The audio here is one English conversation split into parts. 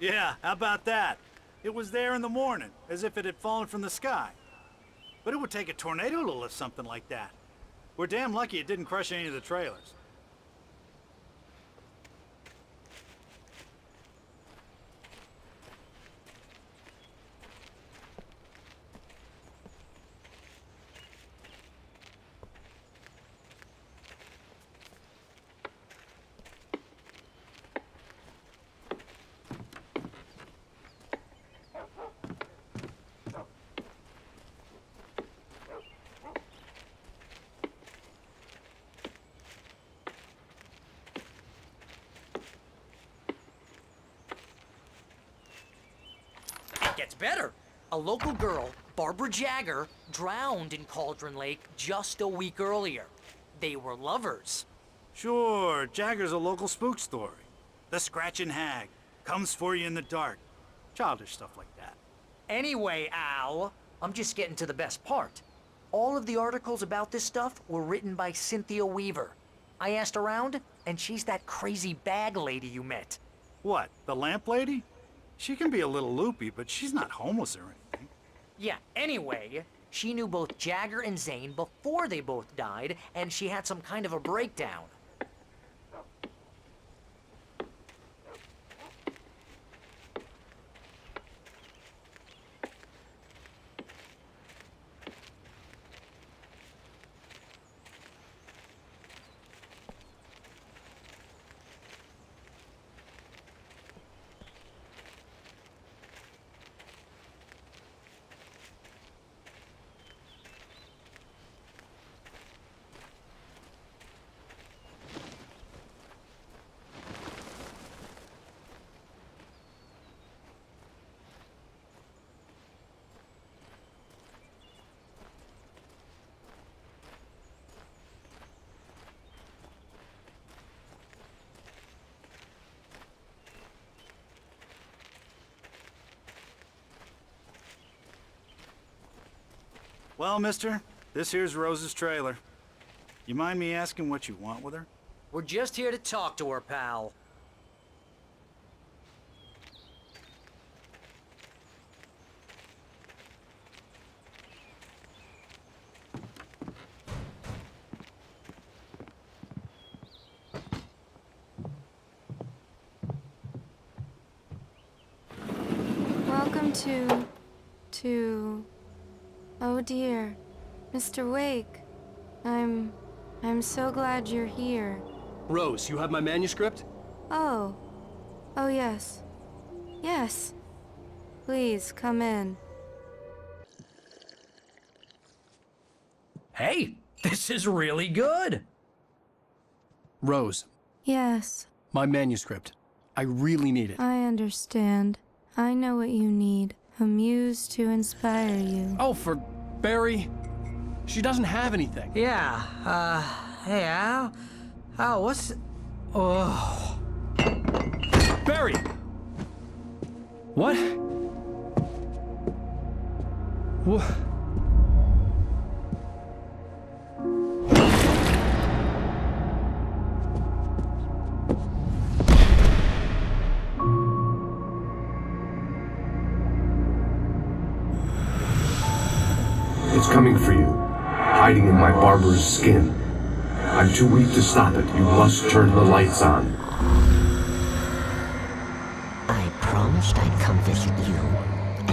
Yeah, how about that? It was there in the morning, as if it had fallen from the sky. But it would take a tornado to lift something like that. We're damn lucky it didn't crush any of the trailers. It gets better. A local girl, Barbara Jagger, drowned in Cauldron Lake just a week earlier. They were lovers. Sure, Jagger's a local spook story. The Scratching Hag comes for you in the dark. Childish stuff like that. Anyway, Al, I'm just getting to the best part. All of the articles about this stuff were written by Cynthia Weaver. I asked around, and she's that crazy bag lady you met. What, the lamp lady? She can be a little loopy, but she's not homeless or anything. Yeah, anyway, she knew both Jagger and Zane before they both died, and she had some kind of a breakdown. Well, mister, this here's Rose's trailer. You mind me asking what you want with her? We're just here to talk to her, pal. Welcome to... Oh dear, Mr. Wake. I'm so glad you're here. Rose, you have my manuscript? Oh. Oh yes. Yes. Please, come in. Hey, this is really good. Rose, Yes, my manuscript. I really need it. I understand. I know what you need. A muse to inspire you. Oh, for Barry? She doesn't have anything. Yeah, hey, Al? Al, what's... Oh... Barry! What? What? It's coming for you, hiding in my barber's skin. I'm too weak to stop it. You must turn the lights on. I promised I'd come visit you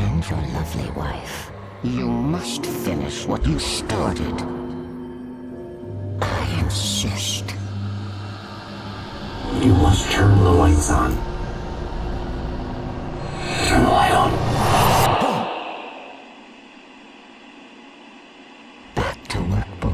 and your lovely wife. You must finish what you started. I insist. You must turn the lights on. Turn the light on. Back to work, boy.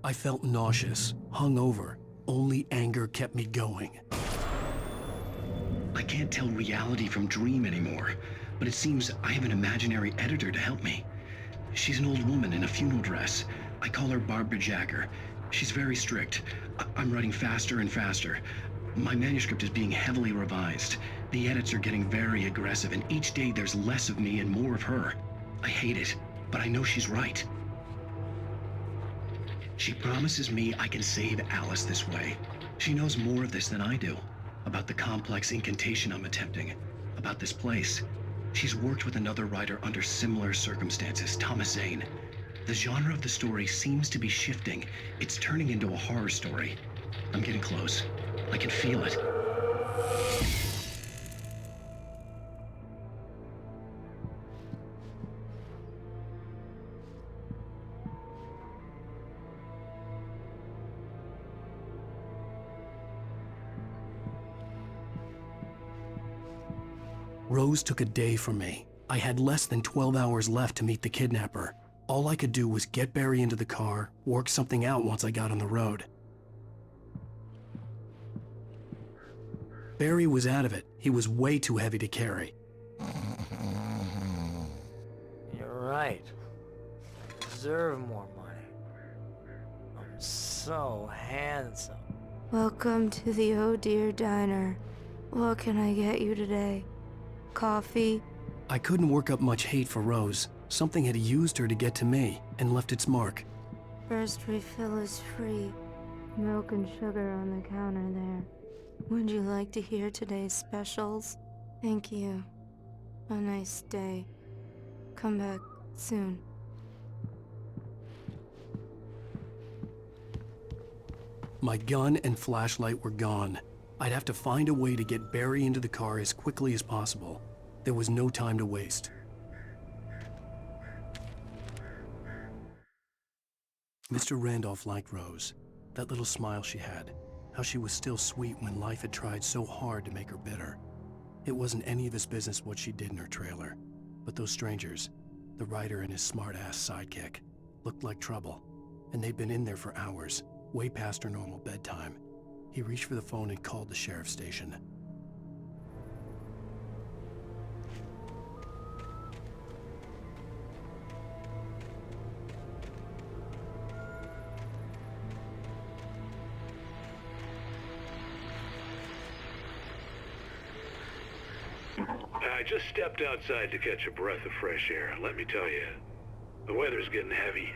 I felt nauseous, hungover. Only anger kept me going. I can't tell reality from dream anymore, but it seems I have an imaginary editor to help me. She's an old woman in a funeral dress. I call her Barbara Jagger. She's very strict. I'm writing faster and faster. My manuscript is being heavily revised. The edits are getting very aggressive, and each day there's less of me and more of her. I hate it, but I know she's right. She promises me I can save Alice this way. She knows more of this than I do. About the complex incantation I'm attempting. About this place. She's worked with another writer under similar circumstances, Thomas Zane. The genre of the story seems to be shifting. It's turning into a horror story. I'm getting close. I can feel it. Rose took a day from me. I had less than 12 hours left to meet the kidnapper. All I could do was get Barry into the car, work something out once I got on the road. Barry was out of it. He was way too heavy to carry. You're right. I deserve more money. I'm so handsome. Welcome to the Oh Dear Diner. What can I get you today? Coffee? I couldn't work up much hate for Rose. Something had used her to get to me and left its mark. First refill is free. Milk and sugar on the counter there. Would you like to hear today's specials? Thank you. A nice day. Come back soon. My gun and flashlight were gone. I'd have to find a way to get Barry into the car as quickly as possible. There was no time to waste. Mr. Randolph liked Rose. That little smile she had. How she was still sweet when life had tried so hard to make her bitter. It wasn't any of his business what she did in her trailer. But those strangers, the writer and his smart-ass sidekick, looked like trouble. And they'd been in there for hours, way past her normal bedtime. He reached for the phone and called the sheriff's station. I just stepped outside to catch a breath of fresh air. Let me tell you, the weather's getting heavy.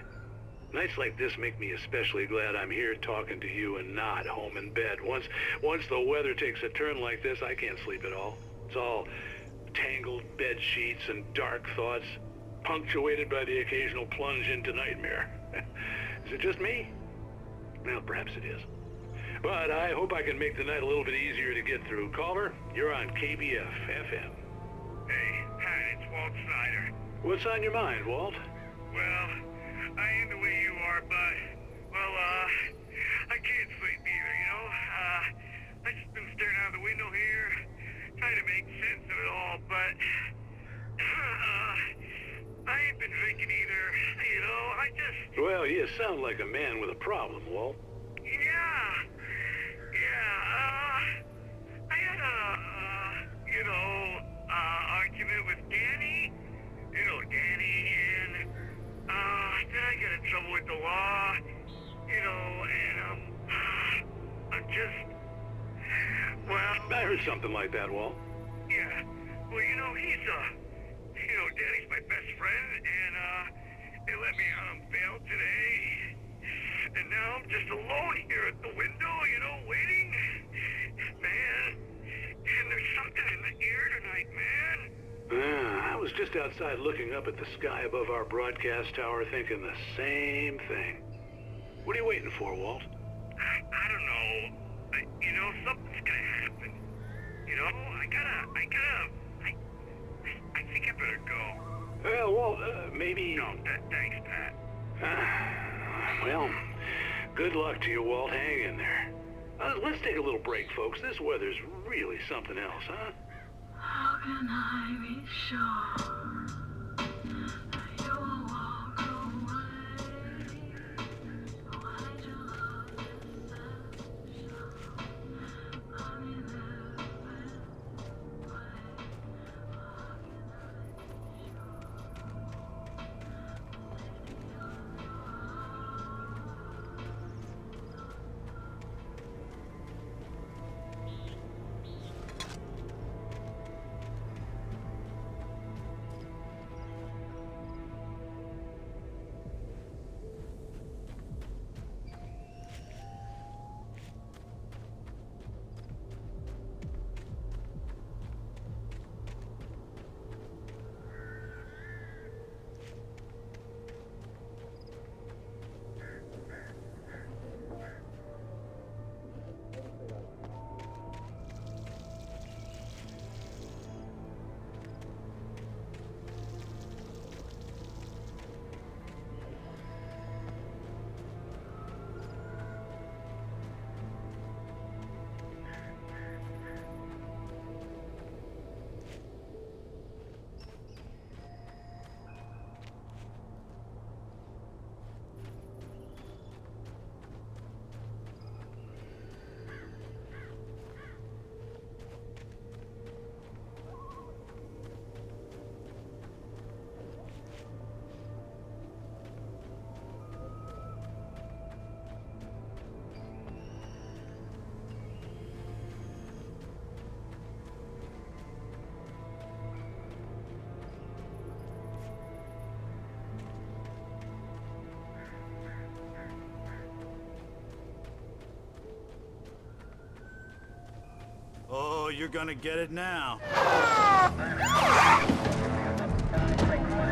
Nights like this make me especially glad I'm here talking to you and not home in bed. Once the weather takes a turn like this, I can't sleep at all. It's all tangled bed sheets and dark thoughts, punctuated by the occasional plunge into nightmare. Is it just me? Well, perhaps it is. But I hope I can make the night a little bit easier to get through. Caller, you're on KBF FM. Hey, Pat, it's Walt Snyder. What's on your mind, Walt? Well, I ain't the way you are, but, well, I can't sleep either, you know? I just been staring out the window here, trying to make sense of it all, but, I ain't been drinking either, you know? Well, you sound like a man with a problem, Walt. I had argument with Danny. You know, Danny, and, then I got in trouble with the law, you know, and, I'm just, well... I heard something like that, Walt. Yeah, well, you know, Danny's my best friend, and, they let me out on bail today. And now I'm just alone here at the window, you know, waiting. Man, and there's something in the air tonight, man. I was just outside looking up at the sky above our broadcast tower thinking the same thing. What are you waiting for, Walt? I don't know. You know, something's gonna happen. You know, I think I better go. Well, Walt, maybe... No, thanks, Pat. Well, good luck to you, Walt. Hang in there. Let's take a little break, folks. This weather's really something else, huh? How can I be sure that you'll walk away? Why do you love deception? I mean, Oh, you're gonna get it now.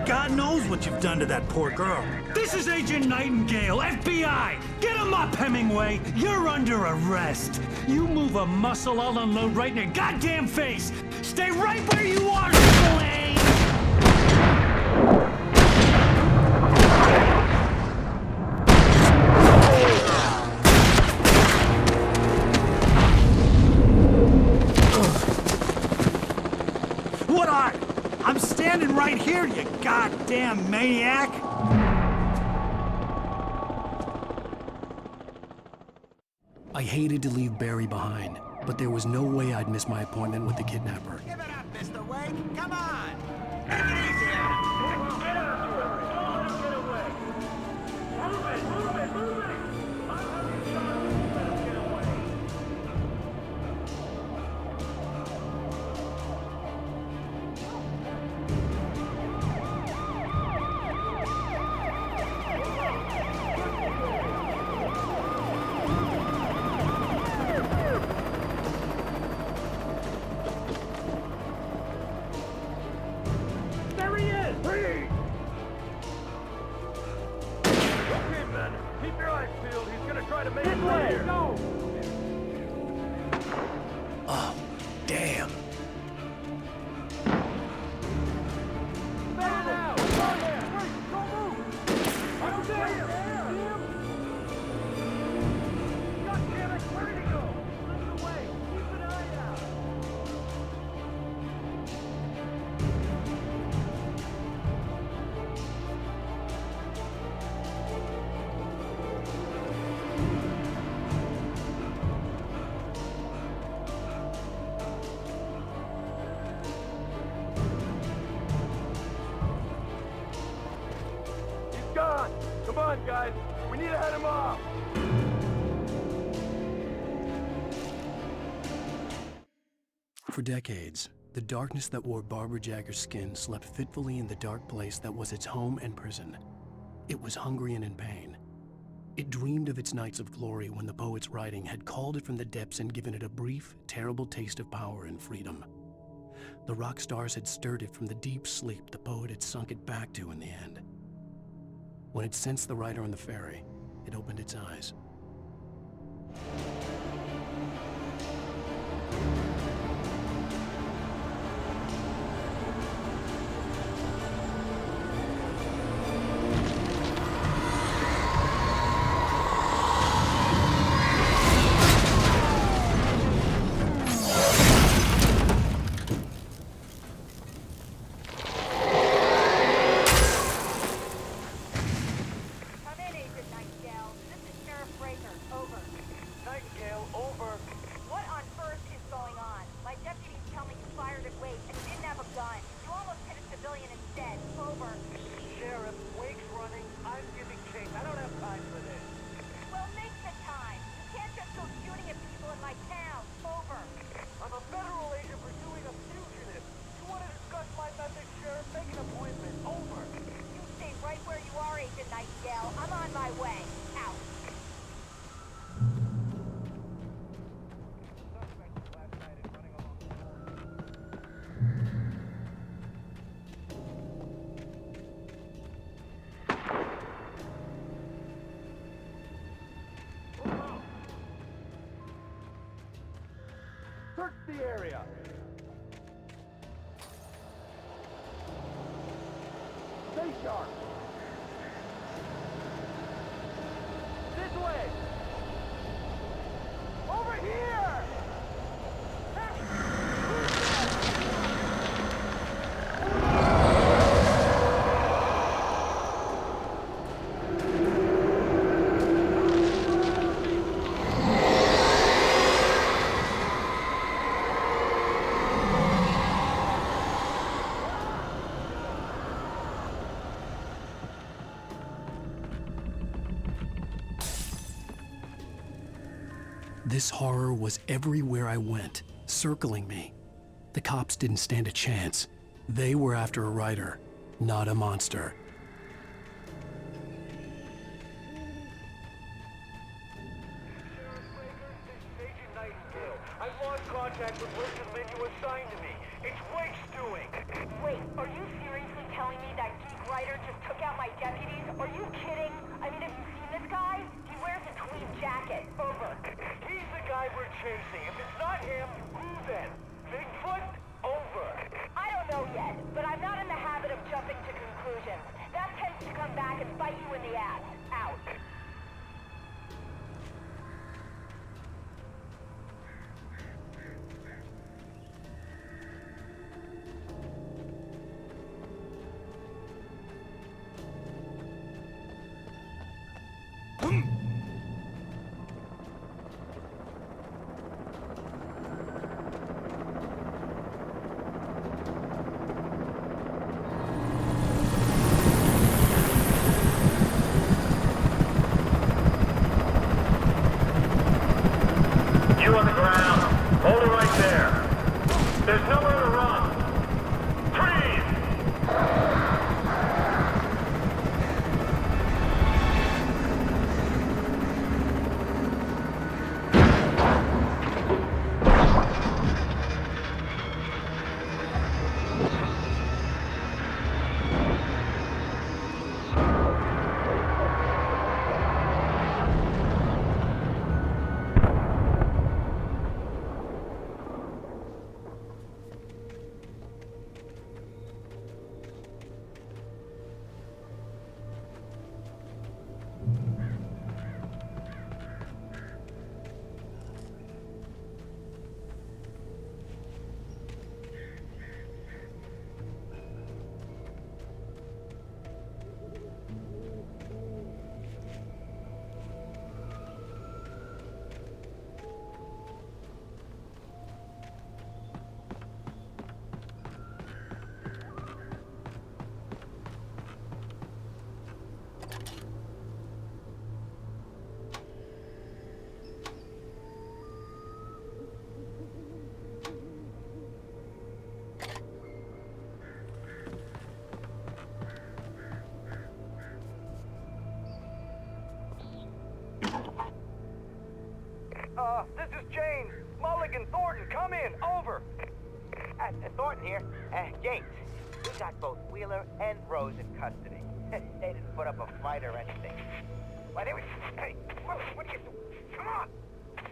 God knows what you've done to that poor girl. This is Agent Nightingale, FBI! Get him up, Hemingway! You're under arrest! You move a muscle, I'll unload right in your goddamn face! Stay right where you are, Spillane! What are you? I'm standing right here, you goddamn maniac! I hated to leave Barry behind, but there was no way I'd miss my appointment with the kidnapper. Give it up, Mr. Wake. Come on. Take it easy now. Get after him. Don't let him get away. Move it, move it, move it. I'll have you shot. Don't let him get away. There he is! Freeze! Okay, men. Keep your eyes peeled. He's gonna try to make it clear. Go! Oh, damn. Better now! Go there! Wait! Don't move! I'm there! God damn it! Where did he go? Slip away! Keep an eye out! He's gone! Come on, guys! We need to head him off! For decades, the darkness that wore Barbara Jagger's skin slept fitfully in the dark place that was its home and prison. It was hungry and in pain. It dreamed of its nights of glory when the poet's writing had called it from the depths and given it a brief, terrible taste of power and freedom. The rock stars had stirred it from the deep sleep the poet had sunk it back to in the end. When it sensed the writer on the ferry, it opened its eyes. Come in, Agent Nightingale. This is Sheriff Breaker. Over. Nightingale, over. What on earth is going on? My deputies tell me you fired at Wake and you didn't have a gun. You almost hit a civilian instead. Over. Sheriff, Wake's running. I'm giving chase. I don't have time for this. Well, make the time. You can't just go shooting at people in my town. Over. I'm a federal agent pursuing a fugitive. You want to discuss my methods, Sheriff? Make an appointment. Over. You stay right where you are, Agent Nightingale. I'm on my way. Out. Search the area. Stay sharp. This way. Over here. This horror was everywhere I went, circling me. The cops didn't stand a chance. They were after a writer, not a monster. Agent Nightingale, I've lost contact with Wilson my deputies? Are you kidding? I mean, have you seen this guy? He wears a tweed jacket. Over. He's the guy we're chasing. If it's not him, who then? Bigfoot? Over. I don't know yet, but I'm not in the habit of jumping to conclusions. That tends to come back and bite you in the ass. Out. You on the ground. Hold it right there. There's nowhere to run. Freeze! This is James. Mulligan, Thornton, come in. Over. Thornton here. Gates, we got both Wheeler and Rose in custody. They didn't put up a fight or anything. Why, they were... Hey, what are you doing? Come on!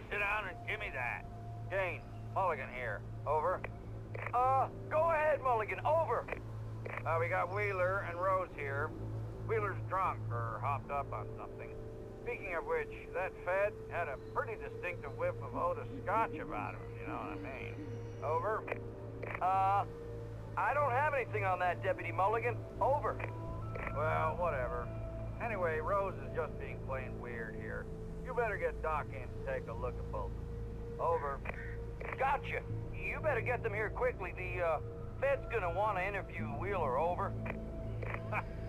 Sit down and give me that. Jane, Mulligan here. Over. Go ahead, Mulligan. Over. We got Wheeler and Rose here. Wheeler's drunk or hopped up on something. Speaking of which, that Fed had a pretty distinctive whiff of Otis Scotch about him, you know what I mean. Over. I don't have anything on that, Deputy Mulligan. Over. Well, whatever. Anyway, Rose is just being plain weird here. You better get Doc in to take a look at both. Over. Gotcha. You better get them here quickly. The, Fed's gonna want to interview Wheeler. Over.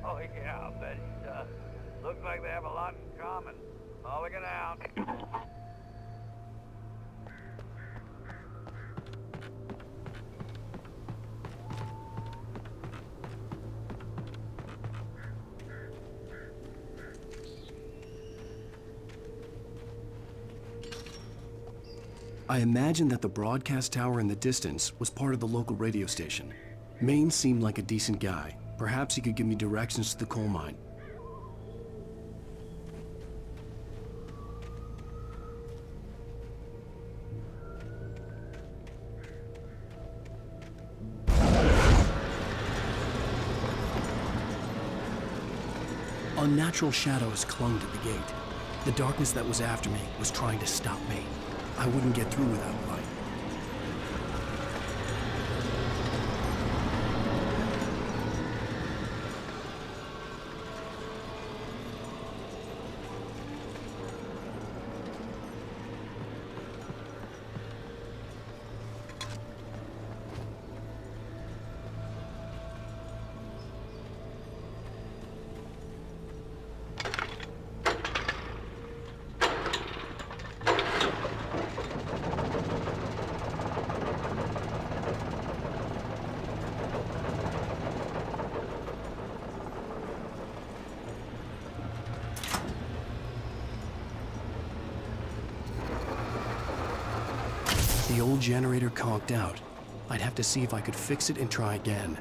Oh, yeah, I'll bet he does. Looks like they have a lot in common. Mulligan out. I imagined that the broadcast tower in the distance was part of the local radio station. Maine seemed like a decent guy. Perhaps he could give me directions to the coal mine. Unnatural shadows clung to the gate. The darkness that was after me was trying to stop me. I wouldn't get through without light. The old generator conked out. I'd have to see if I could fix it and try again.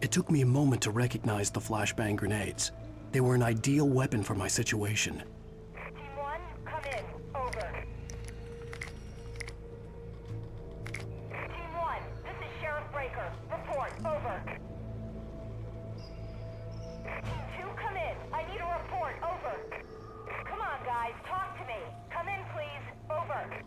It took me a moment to recognize the flashbang grenades. They were an ideal weapon for my situation. Team 1, come in. Over. Team 1, this is Sheriff Breaker. Report. Over. Team 2, come in. I need a report. Over. Come on, guys. Talk to me. Come in, please. Over.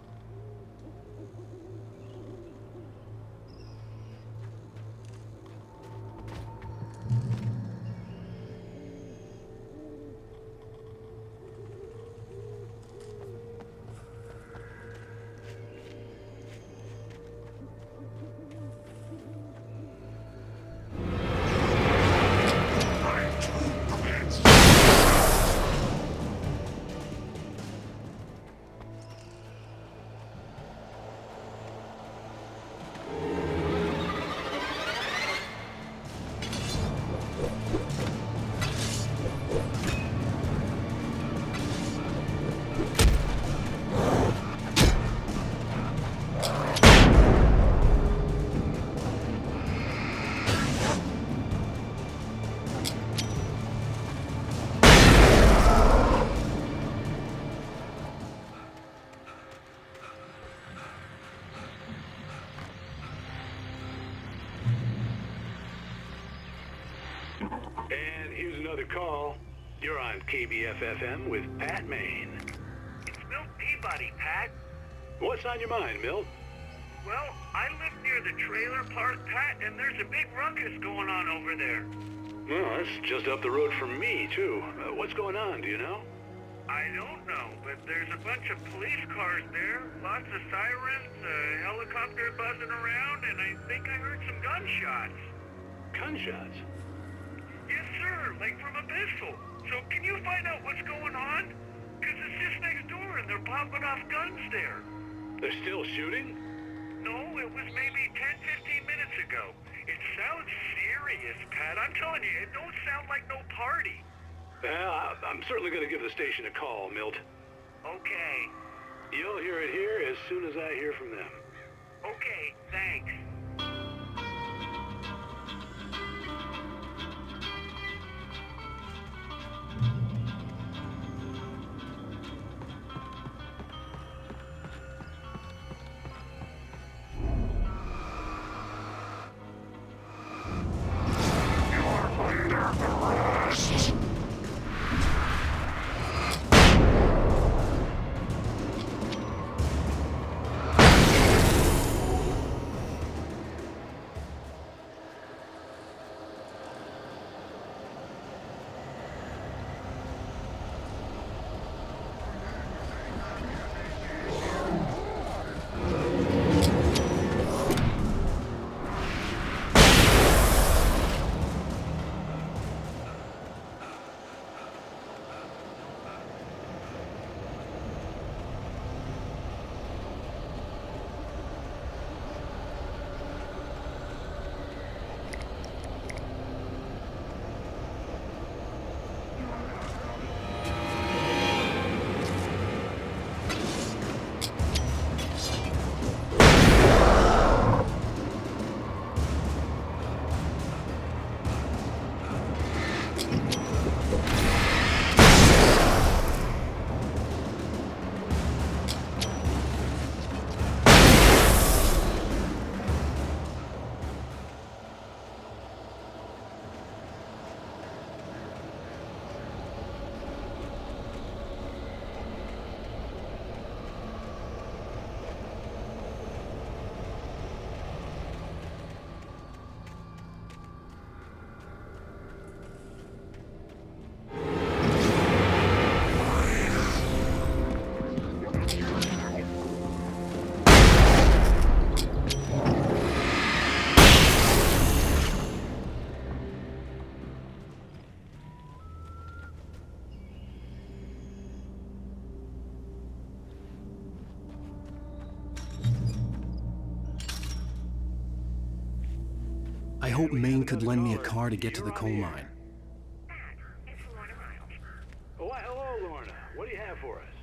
And here's another call. You're on KBF-FM with Pat Maine. It's Milt Peabody, Pat. What's on your mind, Milt? Well, I live near the trailer park, Pat, and there's a big ruckus going on over there. Well, that's just up the road from me, too. What's going on, do you know? I don't know, but there's a bunch of police cars there, lots of sirens, a helicopter buzzing around, and I think I heard some gunshots. Gunshots? Yes, sir, like from a pistol. So can you find out what's going on? Because it's just next door and they're popping off guns there. They're still shooting? No, it was maybe 10, 15 minutes ago. It sounds serious, Pat. I'm telling you, it don't sound like no party. Well, I'm certainly going to give the station a call, Milt. Okay. You'll hear it here as soon as I hear from them. Okay, thanks. I hope Maine could lend me a car to get to the coal mine. It's Lorna Miles. Why, hello, Lorna. What do you have for us?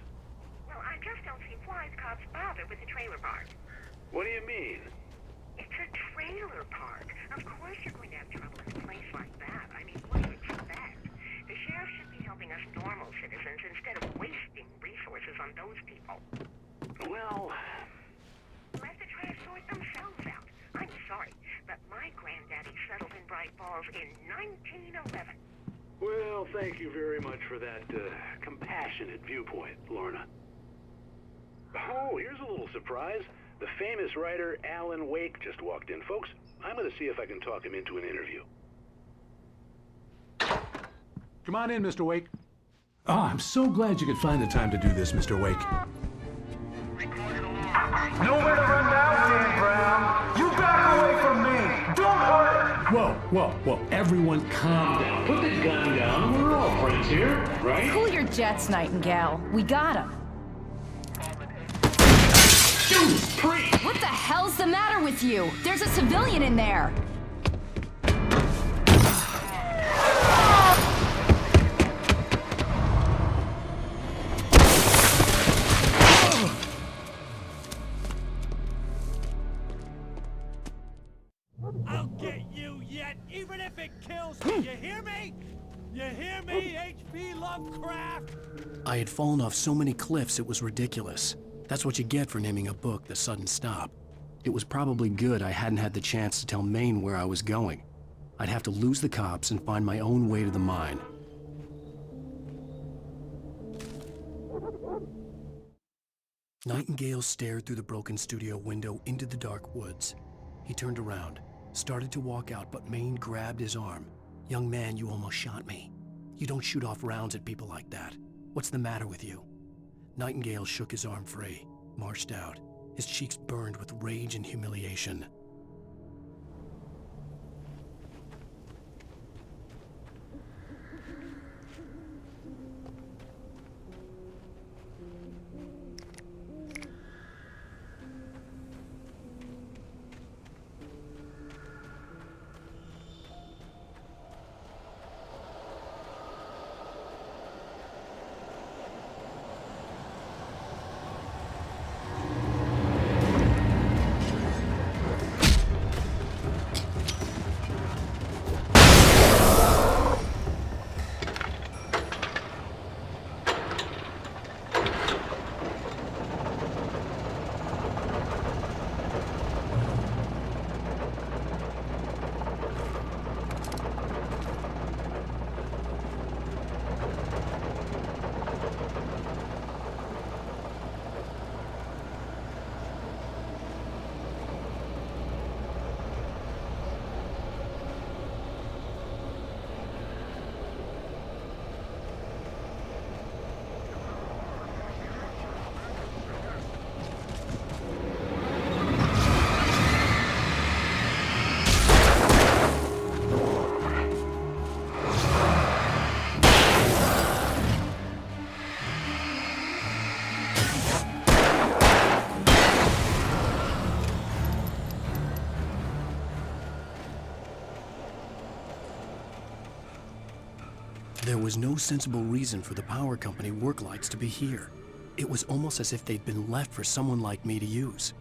Well, I just don't see why the cops bother with the trailer park. What do you mean? It's It's a trailer park. Of course you're going to have trouble in a place like that. I mean, what do you expect? The sheriff should be helping us normal citizens instead of wasting resources on those people. Well... Let the trash sort themselves out. I'm sorry, but my granddaddy settled in Bright Falls in 1911. Well, thank you very much for that, compassionate viewpoint, Lorna. Oh, here's a little surprise. The famous writer Alan Wake just walked in. Folks, I'm gonna see if I can talk him into an interview. Come on in, Mr. Wake. Oh, I'm so glad you could find the time to do this, Mr. Wake. Nowhere to run now, Dan Brown. You back away from me. Don't hurt. Whoa. Everyone calm down. Put the gun down. We're all friends here, right? Cool your jets, Nightingale. We got him. Judas Priest! What the hell's the matter with you? There's a civilian in there. I'll get you yet, even if it kills me. You hear me? You hear me, H.P. Lovecraft? I had fallen off so many cliffs it was ridiculous. That's what you get for naming a book The Sudden Stop. It was probably good I hadn't had the chance to tell Maine where I was going. I'd have to lose the cops and find my own way to the mine. Nightingale stared through the broken studio window into the dark woods. He turned around, started to walk out, but Maine grabbed his arm. "Young man, you almost shot me. You don't shoot off rounds at people like that. What's the matter with you?" Nightingale shook his arm free, marched out. His cheeks burned with rage and humiliation. There was no sensible reason for the power company work lights to be here. It was almost as if they'd been left for someone like me to use.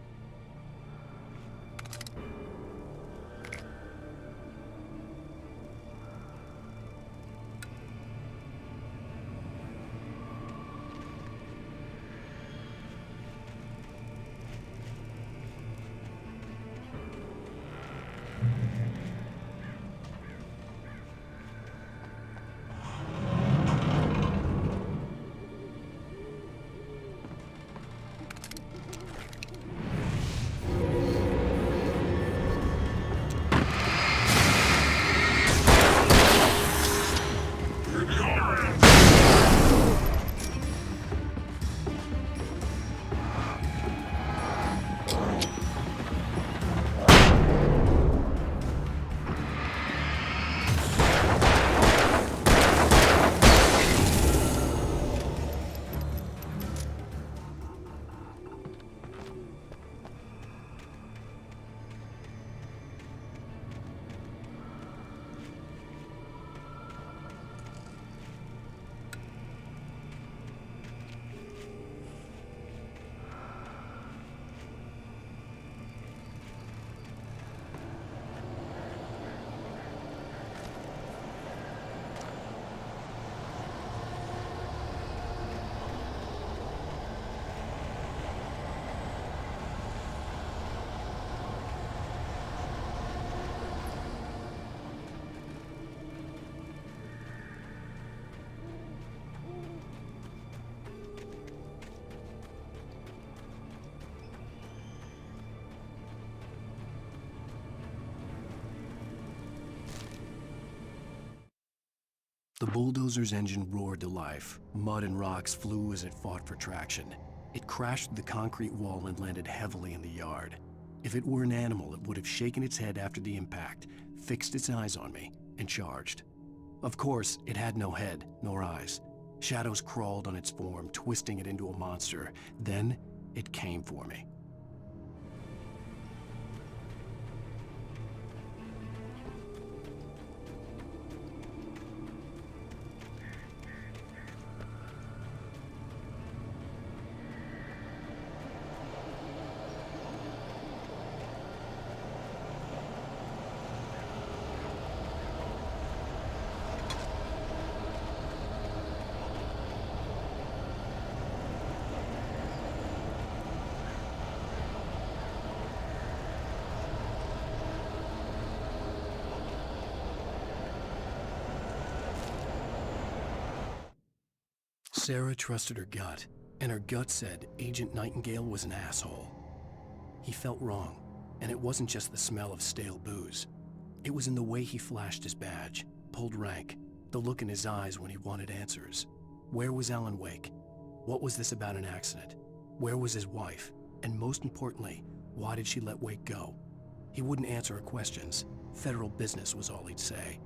The bulldozer's engine roared to life. Mud and rocks flew as it fought for traction. It crashed through the concrete wall and landed heavily in the yard. If it were an animal, it would have shaken its head after the impact, fixed its eyes on me, and charged. Of course, it had no head, nor eyes. Shadows crawled on its form, twisting it into a monster. Then, it came for me. Sarah trusted her gut, and her gut said Agent Nightingale was an asshole. He felt wrong, and it wasn't just the smell of stale booze. It was in the way he flashed his badge, pulled rank, the look in his eyes when he wanted answers. Where was Alan Wake? What was this about an accident? Where was his wife? And most importantly, why did she let Wake go? He wouldn't answer her questions. Federal business was all he'd say.